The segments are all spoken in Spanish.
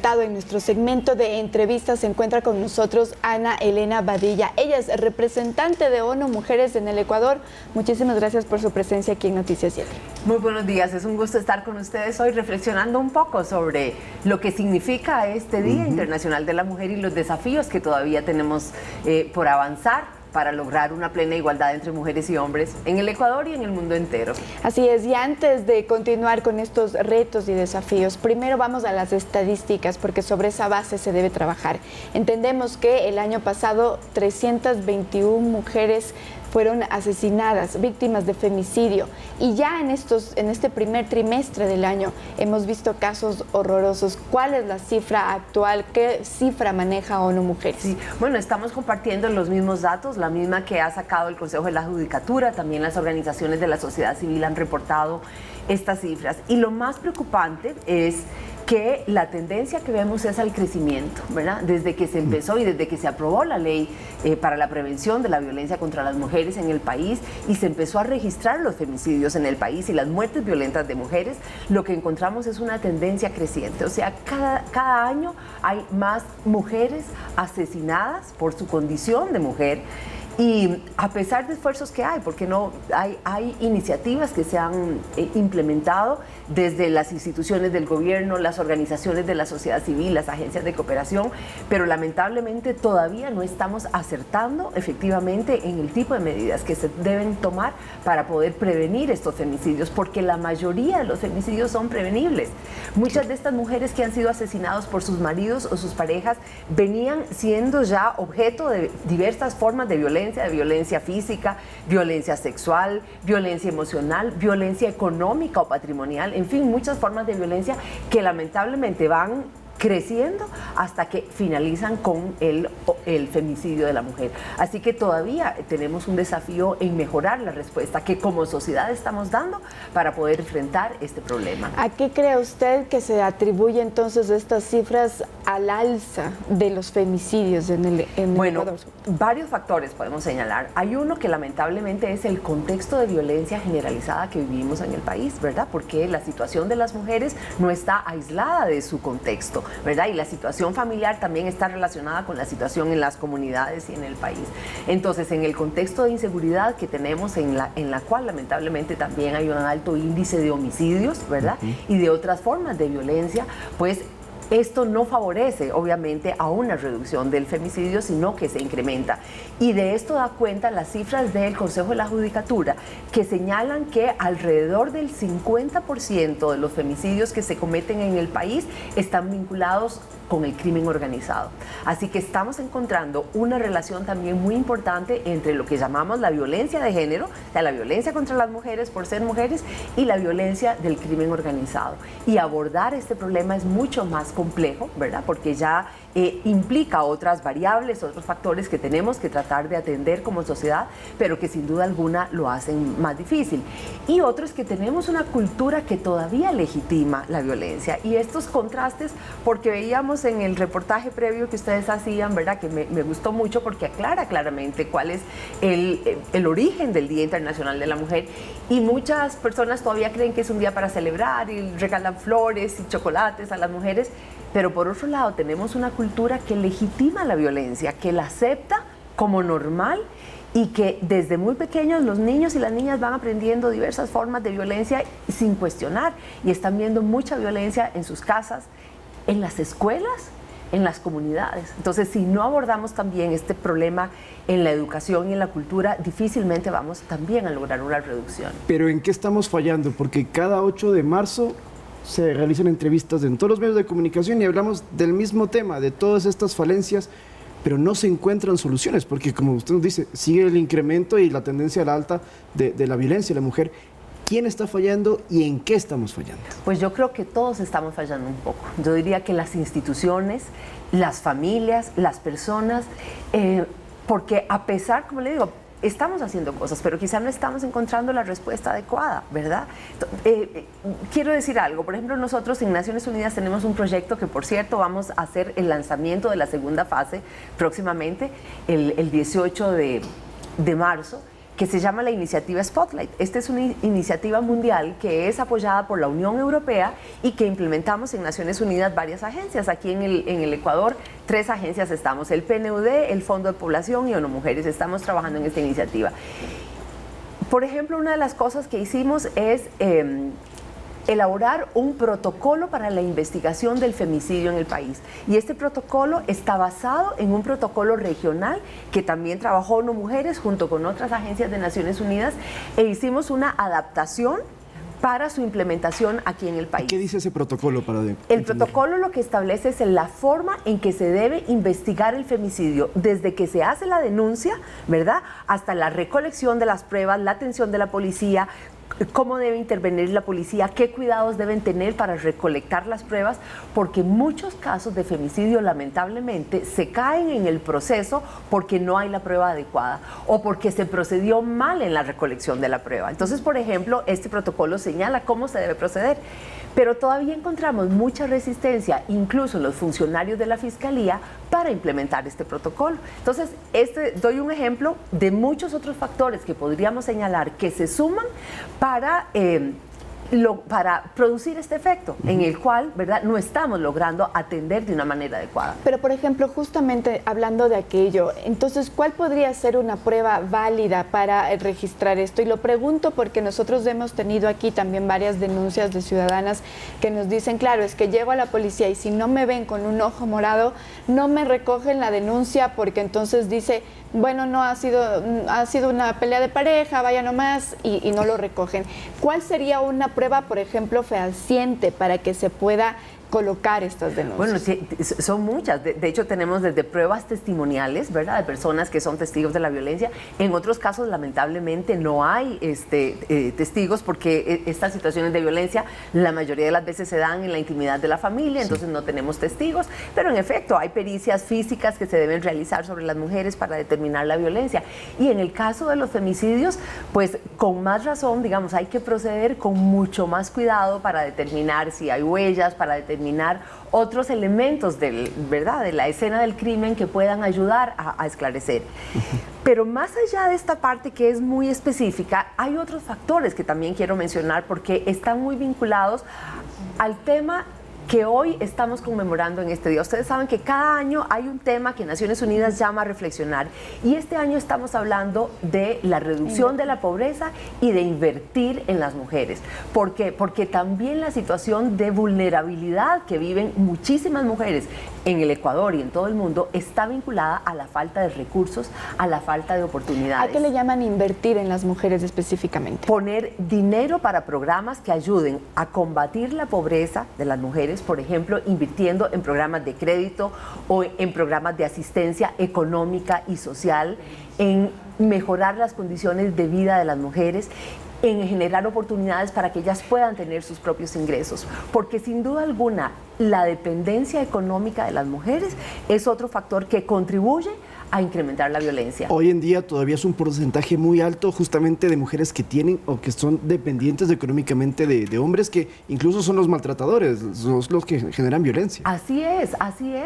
adelantado, en nuestro segmento de entrevistas se encuentra con nosotros Ana Elena Badilla. Ella es representante de ONU Mujeres en el Ecuador. Muchísimas gracias por su presencia aquí en Noticias 7. Muy buenos días, es un gusto estar con ustedes hoy reflexionando un poco sobre lo que significa este Día Internacional de la Mujer y los desafíos que todavía tenemos por avanzar para lograr una plena igualdad entre mujeres y hombres en el Ecuador y en el mundo entero. Así es, y antes de continuar con estos retos y desafíos, primero vamos a las estadísticas, porque sobre esa base se debe trabajar. Entendemos que el año pasado 321 mujeres fueron asesinadas, víctimas de femicidio, y ya en este primer trimestre del año hemos visto casos horrorosos. ¿Cuál es la cifra actual? ¿Qué cifra maneja ONU Mujeres? Sí, bueno, estamos compartiendo los mismos datos, la misma que ha sacado el Consejo de la Judicatura, también las organizaciones de la sociedad civil han reportado estas cifras. Y lo más preocupante es que la tendencia que vemos es al crecimiento, ¿verdad? Desde que se empezó y desde que se aprobó la ley para la prevención de la violencia contra las mujeres en el país y se empezó a registrar los femicidios en el país y las muertes violentas de mujeres, lo que encontramos es una tendencia creciente. O sea, cada año hay más mujeres asesinadas por su condición de mujer. Y a pesar de esfuerzos que hay, porque no hay iniciativas que se han implementado desde las instituciones del gobierno, las organizaciones de la sociedad civil, las agencias de cooperación, pero lamentablemente todavía no estamos acertando efectivamente en el tipo de medidas que se deben tomar para poder prevenir estos femicidios, porque la mayoría de los femicidios son prevenibles. Muchas de estas mujeres que han sido asesinadas por sus maridos o sus parejas venían siendo ya objeto de diversas formas de violencia física, violencia sexual, violencia emocional, violencia económica o patrimonial, en fin, muchas formas de violencia que lamentablemente van creciendo hasta que finalizan con el femicidio de la mujer. Así que todavía tenemos un desafío en mejorar la respuesta que como sociedad estamos dando para poder enfrentar este problema. ¿A qué cree usted que se atribuye entonces estas cifras al alza de los femicidios en el Ecuador? Varios factores podemos señalar. Hay uno que lamentablemente es el contexto de violencia generalizada que vivimos en el país, ¿verdad? Porque la situación de las mujeres no está aislada de su contexto, ¿verdad? Y la situación familiar también está relacionada con la situación en las comunidades y en el país. Entonces, en el contexto de inseguridad que tenemos, en la cual lamentablemente también hay un alto índice de homicidios, ¿verdad? Y de otras formas de violencia, pues esto no favorece, obviamente, a una reducción del femicidio, sino que se incrementa. Y de esto da cuenta las cifras del Consejo de la Judicatura, que señalan que alrededor del 50% de los femicidios que se cometen en el país están vinculados con el crimen organizado. Así que estamos encontrando una relación también muy importante entre lo que llamamos la violencia de género, o sea, la violencia contra las mujeres por ser mujeres, y la violencia del crimen organizado. Y abordar este problema es mucho más complejo, ¿verdad? Porque ya implica otras variables, otros factores que tenemos que tratar de atender como sociedad, pero que sin duda alguna lo hacen más difícil. Y otro es que tenemos una cultura que todavía legitima la violencia. Y estos contrastes, porque veíamos en el reportaje previo que ustedes hacían, ¿verdad? Que me gustó mucho porque aclara claramente cuál es el origen del Día Internacional de la Mujer. Y muchas personas todavía creen que es un día para celebrar y regalan flores y chocolates a las mujeres. Pero por otro lado tenemos una cultura que legitima la violencia, que la acepta como normal y que desde muy pequeños los niños y las niñas van aprendiendo diversas formas de violencia sin cuestionar y están viendo mucha violencia en sus casas, en las escuelas, en las comunidades. Entonces, si no abordamos también este problema en la educación y en la cultura, difícilmente vamos también a lograr una reducción. Pero ¿en qué estamos fallando? Porque cada 8 de marzo se realizan entrevistas en todos los medios de comunicación y hablamos del mismo tema, de todas estas falencias, pero no se encuentran soluciones, porque como usted nos dice, sigue el incremento y la tendencia a la alta de la violencia de la mujer. ¿Quién está fallando y en qué estamos fallando? Pues yo creo que todos estamos fallando un poco. Yo diría que las instituciones, las familias, las personas, porque a pesar, como le digo, estamos haciendo cosas, pero quizá no estamos encontrando la respuesta adecuada, ¿verdad? Quiero decir algo, por ejemplo, nosotros en Naciones Unidas tenemos un proyecto que, por cierto, vamos a hacer el lanzamiento de la segunda fase próximamente, el 18 de marzo, que se llama la iniciativa Spotlight. Esta es una iniciativa mundial que es apoyada por la Unión Europea y que implementamos en Naciones Unidas varias agencias. Aquí en el Ecuador, 3 agencias estamos, el PNUD, el Fondo de Población y ONU Mujeres. Estamos trabajando en esta iniciativa. Por ejemplo, una de las cosas que hicimos es elaborar un protocolo para la investigación del femicidio en el país. Y este protocolo está basado en un protocolo regional que también trabajó ONU Mujeres junto con otras agencias de Naciones Unidas, e hicimos una adaptación para su implementación aquí en el país. ¿Qué dice ese protocolo para El protocolo lo que establece es la forma en que se debe investigar el femicidio, desde que se hace la denuncia, ¿verdad?, hasta la recolección de las pruebas, la atención de la policía, cómo debe intervenir la policía, qué cuidados deben tener para recolectar las pruebas, porque muchos casos de femicidio lamentablemente se caen en el proceso porque no hay la prueba adecuada o porque se procedió mal en la recolección de la prueba. Entonces, por ejemplo, este protocolo señala cómo se debe proceder, pero todavía encontramos mucha resistencia, incluso en los funcionarios de la Fiscalía, para implementar este protocolo. Entonces, doy un ejemplo de muchos otros factores que podríamos señalar que se suman para producir este efecto, en el cual, ¿verdad?, no estamos logrando atender de una manera adecuada. Pero, por ejemplo, justamente hablando de aquello, entonces, ¿cuál podría ser una prueba válida para registrar esto? Y lo pregunto porque nosotros hemos tenido aquí también varias denuncias de ciudadanas que nos dicen, claro, es que llego a la policía y si no me ven con un ojo morado, no me recogen la denuncia porque entonces dice, bueno, no ha sido una pelea de pareja, vaya nomás, y no lo recogen. ¿Cuál sería una prueba, por ejemplo, fehaciente para que se pueda colocar estas denuncias? Bueno, sí, son muchas. De hecho, tenemos desde pruebas testimoniales, ¿verdad?, de personas que son testigos de la violencia. En otros casos, lamentablemente, no hay testigos porque estas situaciones de violencia la mayoría de las veces se dan en la intimidad de la familia, entonces no tenemos testigos. Pero en efecto, hay pericias físicas que se deben realizar sobre las mujeres para determinar la violencia. Y en el caso de los femicidios, pues con más razón, digamos, hay que proceder con mucho más cuidado para determinar si hay huellas, para determinar otros elementos ¿verdad?, de la escena del crimen que puedan ayudar a esclarecer. Pero más allá de esta parte que es muy específica, hay otros factores que también quiero mencionar porque están muy vinculados al tema que hoy estamos conmemorando en este día. Ustedes saben que cada año hay un tema que Naciones Unidas llama a reflexionar, y este año estamos hablando de la reducción de la pobreza y de invertir en las mujeres. ¿Por qué? Porque también la situación de vulnerabilidad que viven muchísimas mujeres en el Ecuador y en todo el mundo está vinculada a la falta de recursos, a la falta de oportunidades. ¿A qué le llaman invertir en las mujeres específicamente? Poner dinero para programas que ayuden a combatir la pobreza de las mujeres, por ejemplo, invirtiendo en programas de crédito o en programas de asistencia económica y social, en mejorar las condiciones de vida de las mujeres, en generar oportunidades para que ellas puedan tener sus propios ingresos, porque sin duda alguna la dependencia económica de las mujeres es otro factor que contribuye a incrementar la violencia. Hoy en día todavía es un porcentaje muy alto justamente de mujeres que tienen o que son dependientes económicamente de hombres que incluso son los maltratadores, son los que generan violencia. Así es,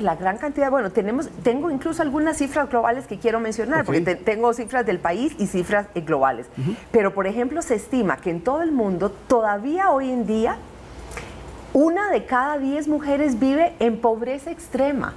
la gran cantidad. Bueno, tengo incluso algunas cifras globales que quiero mencionar, porque tengo cifras del país y cifras globales. Pero, por ejemplo, se estima que en todo el mundo todavía hoy en día 1 de cada 10 mujeres vive en pobreza extrema.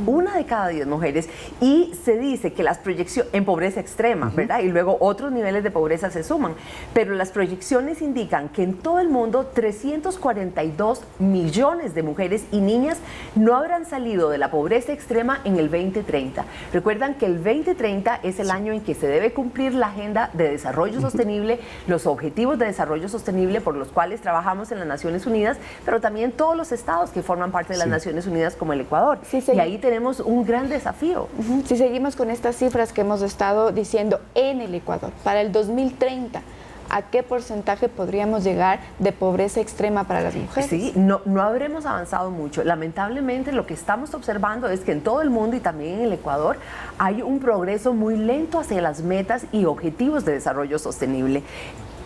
1 de cada 10 mujeres, y se dice que las proyecciones en pobreza extrema, ¿verdad? Y luego otros niveles de pobreza se suman, pero las proyecciones indican que en todo el mundo 342 millones de mujeres y niñas no habrán salido de la pobreza extrema en el 2030. Recuerdan que el 2030 es el año en que se debe cumplir la Agenda de Desarrollo Sostenible, los Objetivos de Desarrollo Sostenible por los cuales trabajamos en las Naciones Unidas, pero también todos los estados que forman parte de las Naciones Unidas como el Ecuador. Y ahí tenemos un gran desafío. Si seguimos con estas cifras que hemos estado diciendo en el Ecuador, para el 2030, ¿a qué porcentaje podríamos llegar de pobreza extrema para las mujeres? Sí, no habremos avanzado mucho. Lamentablemente, lo que estamos observando es que en todo el mundo y también en el Ecuador hay un progreso muy lento hacia las metas y objetivos de desarrollo sostenible.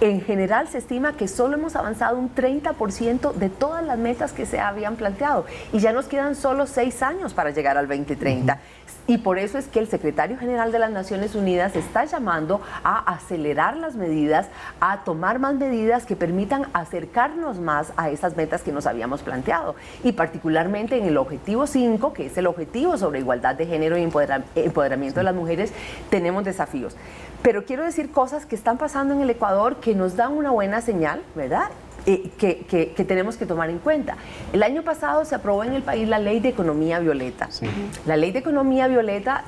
En general se estima que solo hemos avanzado un 30% de todas las metas que se habían planteado y ya nos quedan solo 6 años para llegar al 2030. Y por eso es que el secretario general de las Naciones Unidas está llamando a acelerar las medidas, a tomar más medidas que permitan acercarnos más a esas metas que nos habíamos planteado. Y particularmente en el objetivo 5, que es el objetivo sobre igualdad de género y empoderamiento de las mujeres, tenemos desafíos. Pero quiero decir cosas que están pasando en el Ecuador que nos dan una buena señal, ¿verdad? Que tenemos que tomar en cuenta. El año pasado se aprobó en el país la Ley de Economía Violeta. Sí. La Ley de Economía Violeta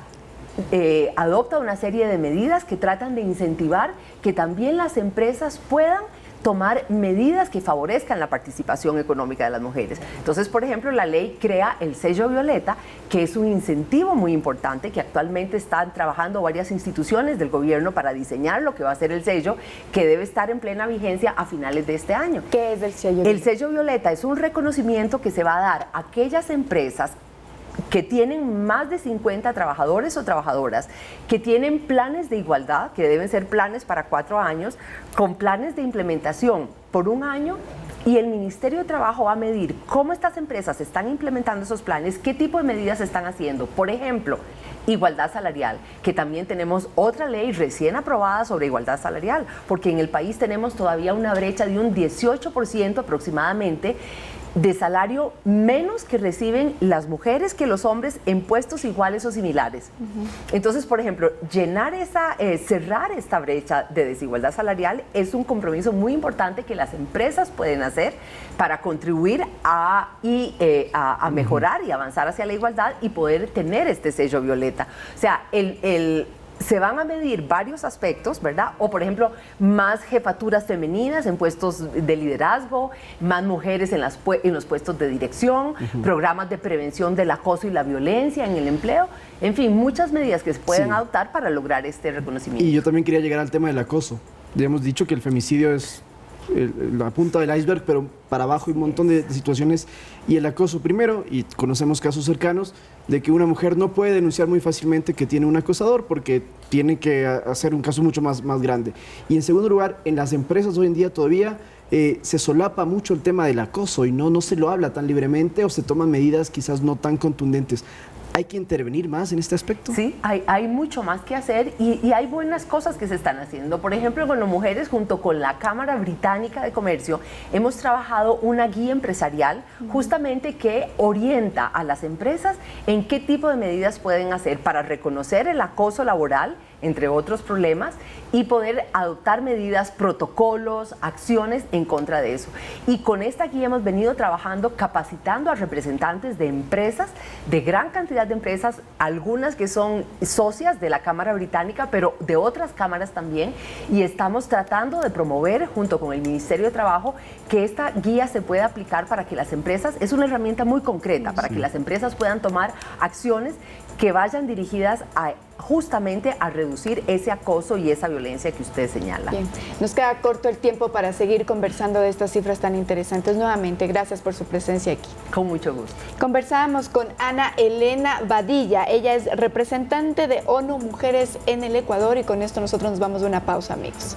adopta una serie de medidas que tratan de incentivar que también las empresas puedan tomar medidas que favorezcan la participación económica de las mujeres. Entonces, por ejemplo, la ley crea el sello violeta, que es un incentivo muy importante que actualmente están trabajando varias instituciones del gobierno para diseñar lo que va a ser el sello, que debe estar en plena vigencia a finales de este año. ¿Qué es el sello violeta? El sello violeta es un reconocimiento que se va a dar a aquellas empresas que tienen más de 50 trabajadores o trabajadoras, que tienen planes de igualdad, que deben ser planes para 4 años, con planes de implementación por 1 año, y el Ministerio de Trabajo va a medir cómo estas empresas están implementando esos planes, qué tipo de medidas están haciendo. Por ejemplo, igualdad salarial, que también tenemos otra ley recién aprobada sobre igualdad salarial, porque en el país tenemos todavía una brecha de un 18% aproximadamente de salario menos que reciben las mujeres que los hombres en puestos iguales o similares. Entonces, por ejemplo, cerrar esta brecha de desigualdad salarial es un compromiso muy importante que las empresas pueden hacer para contribuir a mejorar y avanzar hacia la igualdad y poder tener este sello violeta. O sea, se van a medir varios aspectos, ¿verdad? O, por ejemplo, más jefaturas femeninas en puestos de liderazgo, más mujeres en los puestos de dirección, programas de prevención del acoso y la violencia en el empleo, en fin, muchas medidas que se pueden adoptar para lograr este reconocimiento. Y yo también quería llegar al tema del acoso. Ya hemos dicho que el femicidio es la punta del iceberg, pero para abajo hay un montón de situaciones. Y el acoso primero, y conocemos casos cercanos, de que una mujer no puede denunciar muy fácilmente que tiene un acosador porque tiene que hacer un caso mucho más grande. Y en segundo lugar, en las empresas hoy en día todavía se solapa mucho el tema del acoso y no se lo habla tan libremente o se toman medidas quizás no tan contundentes. ¿Hay que intervenir más en este aspecto? Sí, hay mucho más que hacer y hay buenas cosas que se están haciendo. Por ejemplo, con las mujeres, junto con la Cámara Británica de Comercio, hemos trabajado una guía empresarial justamente que orienta a las empresas en qué tipo de medidas pueden hacer para reconocer el acoso laboral, entre otros problemas, y poder adoptar medidas, protocolos, acciones en contra de eso. Y con esta guía hemos venido trabajando, capacitando a representantes de empresas, de gran cantidad de empresas, algunas que son socias de la Cámara Británica, pero de otras cámaras también, y estamos tratando de promover, junto con el Ministerio de Trabajo, que esta guía se pueda aplicar para que las empresas, es una herramienta muy concreta, para que las empresas puedan tomar acciones que vayan dirigidas justamente a reducir ese acoso y esa violencia que usted señala. Bien, nos queda corto el tiempo para seguir conversando de estas cifras tan interesantes. Nuevamente, gracias por su presencia aquí. Con mucho gusto. Conversábamos con Ana Elena Badilla. Ella es representante de ONU Mujeres en el Ecuador y con esto nosotros nos vamos a una pausa, amigos.